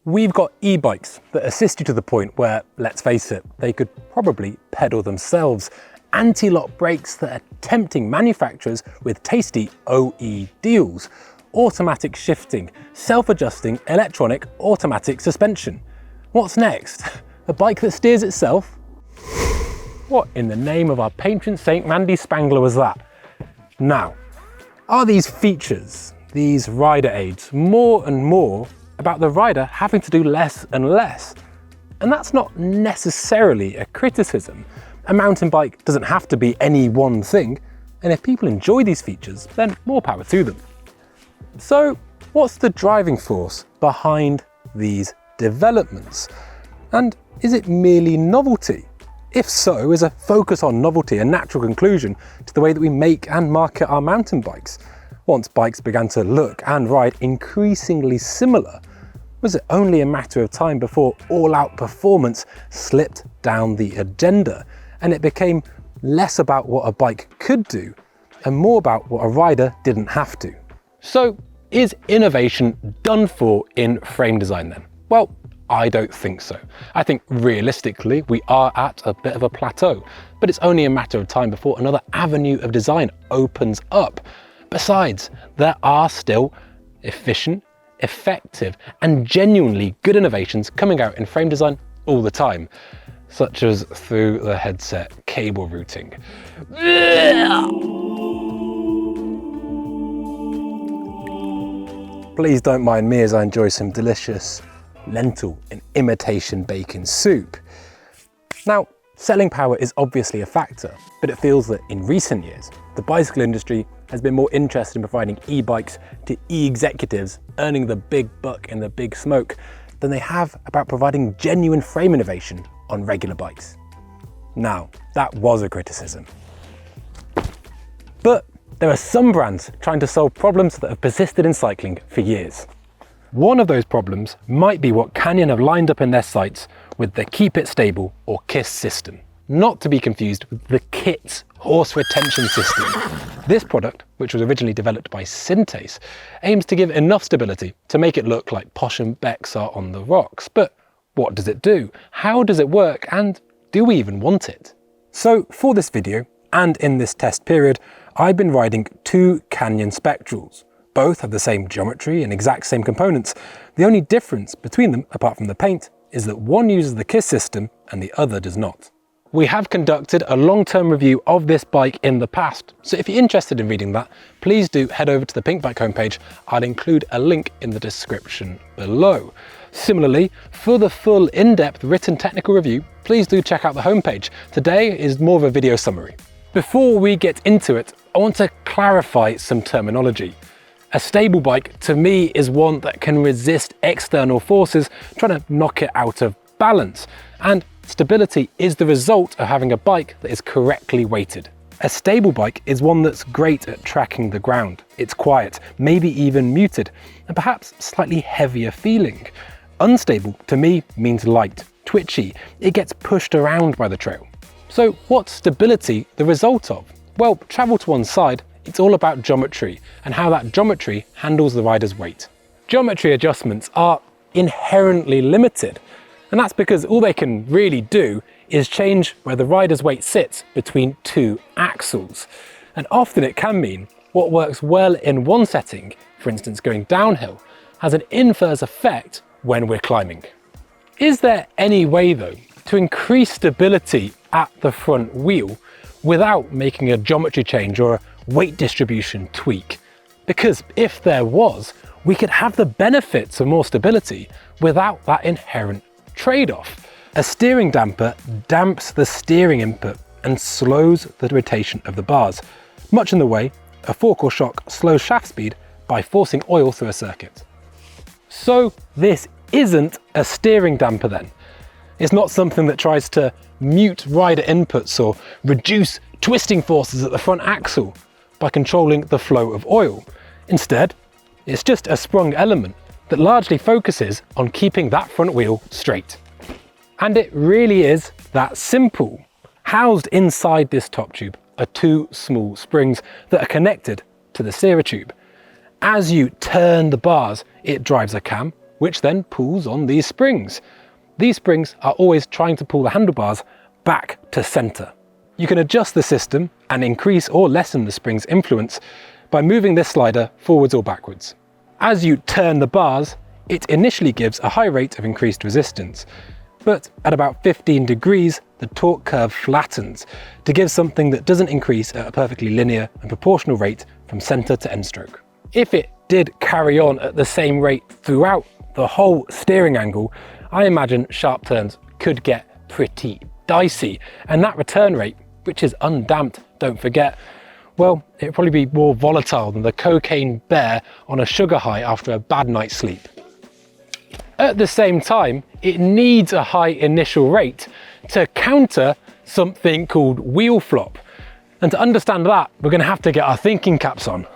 We've got e-bikes that assist you to the point where, let's face it, they could probably pedal themselves. Anti-lock brakes that are tempting manufacturers with tasty OE deals. Automatic shifting, self-adjusting electronic automatic suspension. What's next? A bike that steers itself? What in the name of our patron saint Mandy Spangler was that? Now, are these features, these rider aids, more and more about the rider having to do less and less? And that's not necessarily a criticism. A mountain bike doesn't have to be any one thing, and if people enjoy these features, then more power to them. So, what's the driving force behind these developments? And is it merely novelty? If so, is a focus on novelty a natural conclusion to the way that we make and market our mountain bikes? Once bikes began to look and ride increasingly similar, was it only a matter of time before all-out performance slipped down the agenda, and it became less about what a bike could do and more about what a rider didn't have to? So, is innovation done for in frame design then? Well, I don't think so. I think realistically we are at a bit of a plateau, but it's only a matter of time before another avenue of design opens up. Besides, there are still efficient, effective and genuinely good innovations coming out in frame design all the time, such as through the headset cable routing. Please don't mind me as I enjoy some delicious lentil and imitation bacon soup. Now, selling power is obviously a factor, but it feels that in recent years, the bicycle industry has been more interested in providing e-bikes to e-executives earning the big buck and the big smoke than they have about providing genuine frame innovation on regular bikes. Now, that was a criticism. But there are some brands trying to solve problems that have persisted in cycling for years. One of those problems might be what Canyon have lined up in their sights with the Keep It Stable or KISS system. Not to be confused with the KITS horse retention system. This product, which was originally developed by Syntace, aims to give enough stability to make it look like Posh and Becks are on the rocks. But what does it do? How does it work? And do we even want it? So for this video, and in this test period, I've been riding two Canyon Spectrals. Both have the same geometry and exact same components. The only difference between them, apart from the paint, is that one uses the KISS system and the other does not. We have conducted a long-term review of this bike in the past, so if you're interested in reading that, please do head over to the Pinkbike homepage. I'll include a link in the description below. Similarly, for the full in-depth written technical review, please do check out the homepage. Today is more of a video summary. Before we get into it, I want to clarify some terminology. A stable bike, to me, is one that can resist external forces trying to knock it out of balance. And stability is the result of having a bike that is correctly weighted. A stable bike is one that's great at tracking the ground. It's quiet, maybe even muted, and perhaps slightly heavier feeling. Unstable, to me, means light, twitchy. It gets pushed around by the trail. So what's stability the result of? Well, travel to one side, it's all about geometry and how that geometry handles the rider's weight. Geometry adjustments are inherently limited, and that's because all they can really do is change where the rider's weight sits between two axles. And often it can mean what works well in one setting, for instance going downhill, has an inverse effect when we're climbing. Is there any way though to increase stability at the front wheel without making a geometry change or a weight distribution tweak? Because if there was, we could have the benefits of more stability without that inherent trade-off. A steering damper damps the steering input and slows the rotation of the bars, much in the way a forecourt shock slows shaft speed by forcing oil through a circuit. So this isn't a steering damper then. It's not something that tries to mute rider inputs or reduce twisting forces at the front axle by controlling the flow of oil. Instead, it's just a sprung element that largely focuses on keeping that front wheel straight. And it really is that simple. Housed inside this top tube are two small springs that are connected to the steerer tube. As you turn the bars, it drives a cam, which then pulls on these springs. These springs are always trying to pull the handlebars back to center. You can adjust the system and increase or lessen the spring's influence by moving this slider forwards or backwards. As you turn the bars, it initially gives a high rate of increased resistance, but at about 15 degrees, the torque curve flattens to give something that doesn't increase at a perfectly linear and proportional rate from center to end stroke. If it did carry on at the same rate throughout the whole steering angle, I imagine sharp turns could get pretty dicey, and that return rate, which is undamped, don't forget, well, it'd probably be more volatile than the cocaine bear on a sugar high after a bad night's sleep. At the same time, it needs a high initial rate to counter something called wheel flop. And to understand that, we're going to have to get our thinking caps on.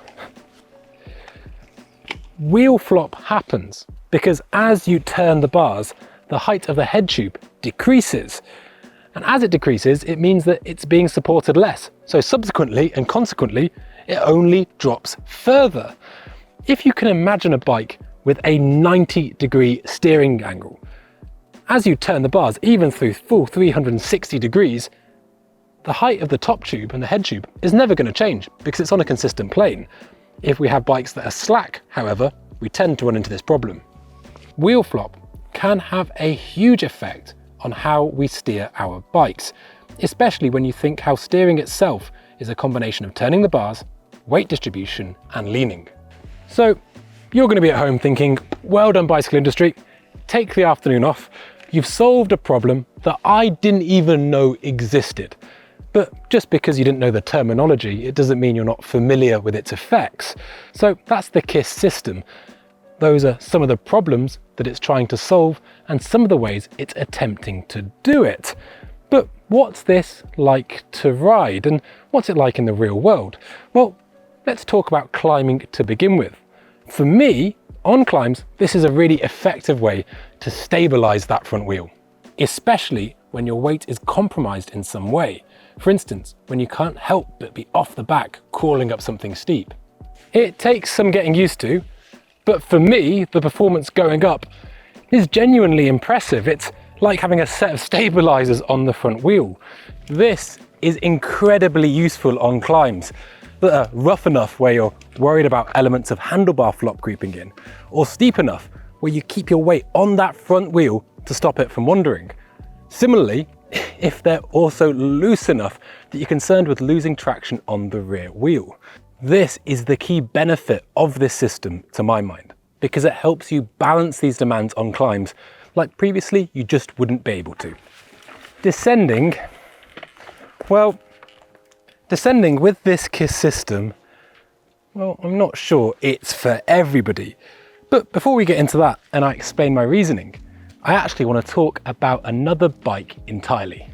Wheel flop happens because as you turn the bars, the height of the head tube decreases. And as it decreases, it means that it's being supported less. So subsequently and consequently, it only drops further. If you can imagine a bike with a 90-degree steering angle, as you turn the bars, even through full 360 degrees, the height of the top tube and the head tube is never going to change because it's on a consistent plane. If we have bikes that are slack, however, we tend to run into this problem. Wheel flop can have a huge effect on how we steer our bikes, especially when you think how steering itself is a combination of turning the bars, weight distribution, and leaning. So you're going to be at home thinking, well done bicycle industry, take the afternoon off, you've solved a problem that I didn't even know existed. But just because you didn't know the terminology, it doesn't mean you're not familiar with its effects. So that's the KISS system. Those are some of the problems that it's trying to solve and some of the ways it's attempting to do it. But what's this like to ride, and what's it like in the real world? Well, let's talk about climbing to begin with. For me, on climbs, this is a really effective way to stabilize that front wheel, especially when your weight is compromised in some way. For instance, when you can't help but be off the back crawling up something steep. It takes some getting used to, but for me, the performance going up is genuinely impressive. It's like having a set of stabilizers on the front wheel. This is incredibly useful on climbs that are rough enough where you're worried about elements of handlebar flop creeping in, or steep enough where you keep your weight on that front wheel to stop it from wandering. Similarly, if they're also loose enough that you're concerned with losing traction on the rear wheel. This is the key benefit of this system to my mind, because it helps you balance these demands on climbs like previously you just wouldn't be able to. Descending, well, descending with this KISS system, well, I'm not sure it's for everybody. But before we get into that and I explain my reasoning, I actually want to talk about another bike entirely.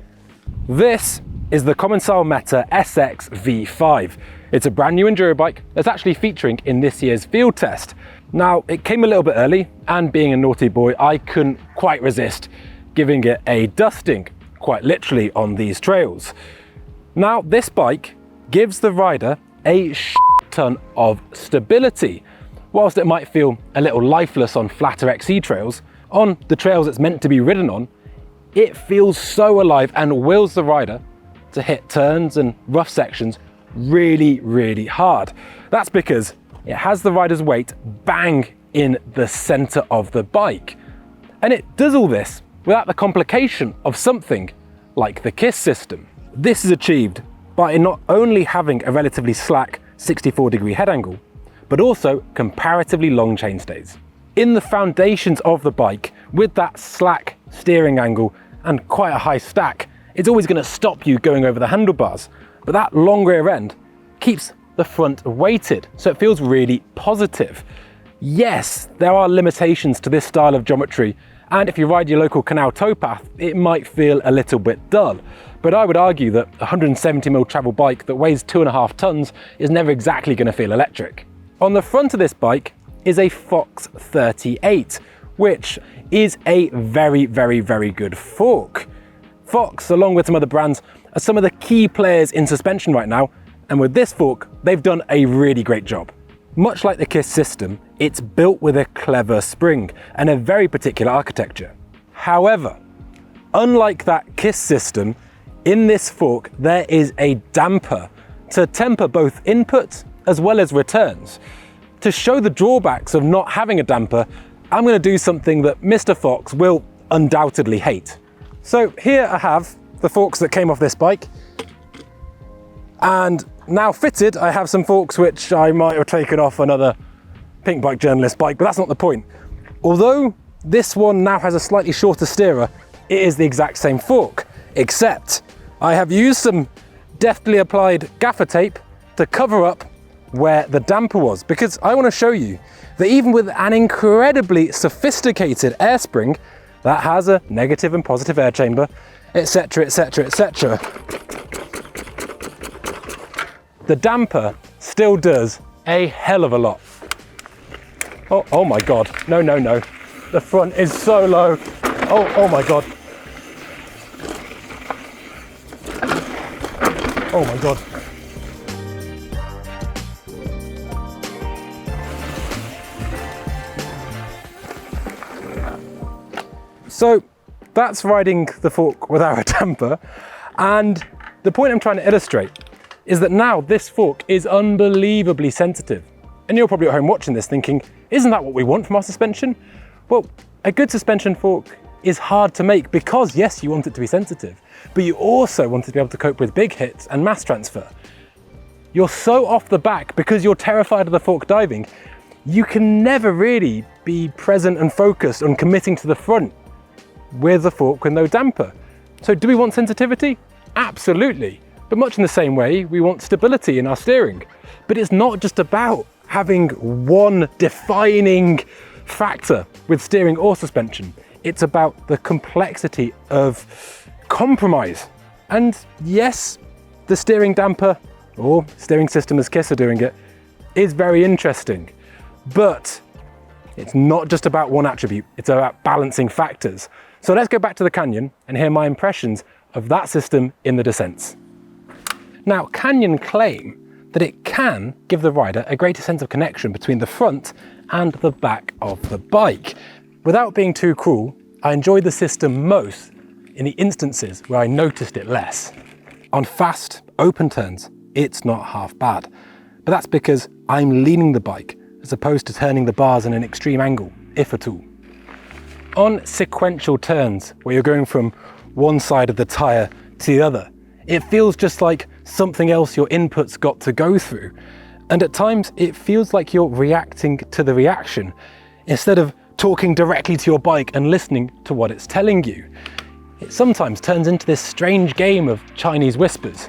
This is the Commencal Meta SX V5. It's a brand new enduro bike that's actually featuring in this year's field test. Now, it came a little bit early, and being a naughty boy, I couldn't quite resist giving it a dusting, quite literally, on these trails. Now, this bike gives the rider a ton of stability. Whilst it might feel a little lifeless on flatter XC trails, on the trails it's meant to be ridden on, it feels so alive and wills the rider to hit turns and rough sections really, really hard. That's because it has the rider's weight bang in the center of the bike. And it does all this without the complication of something like the KISS system. This is achieved by not only having a relatively slack 64-degree head angle, but also comparatively long chainstays. In the foundations of the bike, with that slack steering angle and quite a high stack, it's always going to stop you going over the handlebars. But that long rear end keeps the front weighted, so it feels really positive. Yes, there are limitations to this style of geometry, and if you ride your local canal towpath, it might feel a little bit dull. But I would argue that a 170mm travel bike that weighs 2.5 tons is never exactly going to feel electric. On the front of this bike is a Fox 38, which is a very, very, very good fork. Fox, along with some other brands, are some of the key players in suspension right now, and with this fork, they've done a really great job. Much like the KISS system, It's built with a clever spring and a very particular architecture. However, unlike that KISS system, in this fork there is a damper to temper both input as well as returns. To show the drawbacks of not having a damper, I'm going to do something that Mr. Fox will undoubtedly hate. So here I have the forks that came off this bike, and now fitted I have some forks which I might have taken off another Pinkbike journalist bike, but that's not the point. Although this one now has a slightly shorter steerer, it is the exact same fork, except I have used some deftly applied gaffer tape to cover up where the damper was, because I want to show you that even with an incredibly sophisticated air spring that has a negative and positive air chamber, etc, etc, etc, the damper still does a hell of a lot. Oh my God, no, no, no. The front is so low. Oh my God. Oh my God. So that's riding the fork without a damper. And the point I'm trying to illustrate is that now this fork is unbelievably sensitive. And you're probably at home watching this thinking, isn't that what we want from our suspension? Well, a good suspension fork is hard to make because yes, you want it to be sensitive, but you also want it to be able to cope with big hits and mass transfer. You're so off the back because you're terrified of the fork diving, you can never really be present and focused on committing to the front with a fork with no damper. So do we want sensitivity? Absolutely. But much in the same way, we want stability in our steering. But it's not just about having one defining factor with steering or suspension. It's about the complexity of compromise. And yes, the steering damper, or steering system as KISS are doing it, is very interesting. But it's not just about one attribute, it's about balancing factors. So let's go back to the Canyon and hear my impressions of that system in the descents. Now, Canyon claim that it can give the rider a greater sense of connection between the front and the back of the bike. Without being too cruel, I enjoyed the system most in the instances where I noticed it less. On fast, open turns, it's not half bad, but that's because I'm leaning the bike as opposed to turning the bars in an extreme angle, if at all. On sequential turns, where you're going from one side of the tyre to the other, it feels just like something else your inputs got to go through. And at times it feels like you're reacting to the reaction instead of talking directly to your bike and listening to what it's telling you. It sometimes turns into this strange game of Chinese whispers.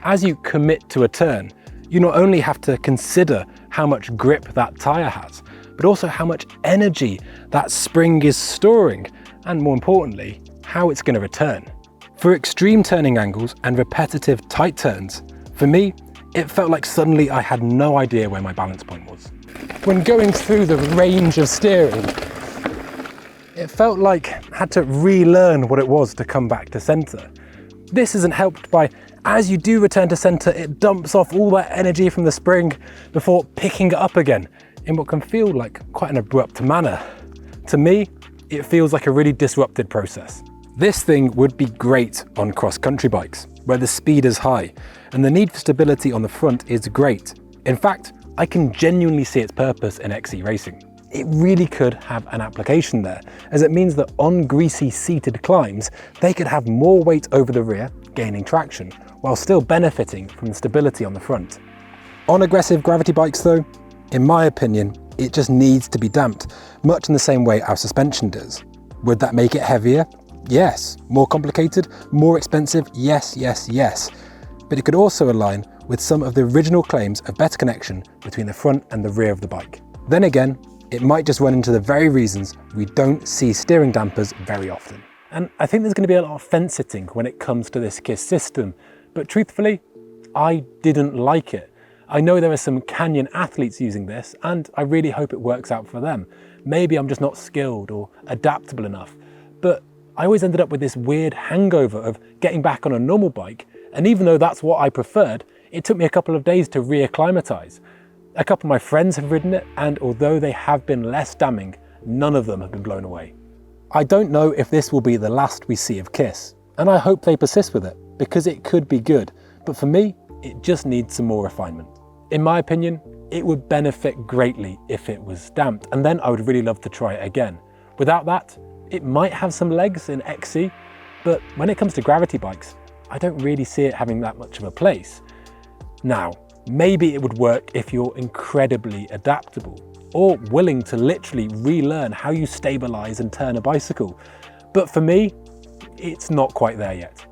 As you commit to a turn, you not only have to consider how much grip that tyre has, but also how much energy that spring is storing, and more importantly, how it's going to return. For extreme turning angles and repetitive tight turns, for me, it felt like suddenly I had no idea where my balance point was. When going through the range of steering, it felt like I had to relearn what it was to come back to centre. This isn't helped by, as you do return to centre, it dumps off all that energy from the spring before picking it up again in what can feel like quite an abrupt manner. To me, it feels like a really disrupted process. This thing would be great on cross-country bikes, where the speed is high, and the need for stability on the front is great. In fact, I can genuinely see its purpose in XC racing. It really could have an application there, as it means that on greasy seated climbs, they could have more weight over the rear, gaining traction, while still benefiting from the stability on the front. On aggressive gravity bikes though, in my opinion, it just needs to be damped, much in the same way our suspension does. Would that make it heavier? Yes. More complicated? More expensive? Yes, yes, yes. But it could also align with some of the original claims of better connection between the front and the rear of the bike. Then again, it might just run into the very reasons we don't see steering dampers very often. And I think there's going to be a lot of fence sitting when it comes to this KISS system, but truthfully, I didn't like it. I know there are some Canyon athletes using this, and I really hope it works out for them. Maybe I'm just not skilled or adaptable enough, but I always ended up with this weird hangover of getting back on a normal bike, and even though that's what I preferred, it took me a couple of days to reacclimatize. A couple of my friends have ridden it, and although they have been less damning, none of them have been blown away. I don't know if this will be the last we see of Kiss, and I hope they persist with it, because it could be good, but for me, it just needs some more refinement. In my opinion, it would benefit greatly if it was damped, and then I would really love to try it again. Without that, it might have some legs in XC, but when it comes to gravity bikes, I don't really see it having that much of a place. Now, maybe it would work if you're incredibly adaptable, or willing to literally relearn how you stabilize and turn a bicycle. But for me, it's not quite there yet.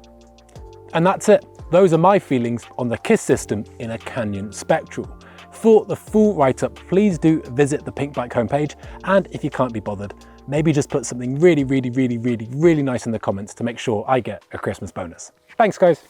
And that's it. Those are my feelings on the Kiss system in a Canyon Spectral. For the full write-up, please do visit the Pinkbike homepage, and if you can't be bothered, maybe just put something really nice in the comments to make sure I get a Christmas bonus. Thanks, guys.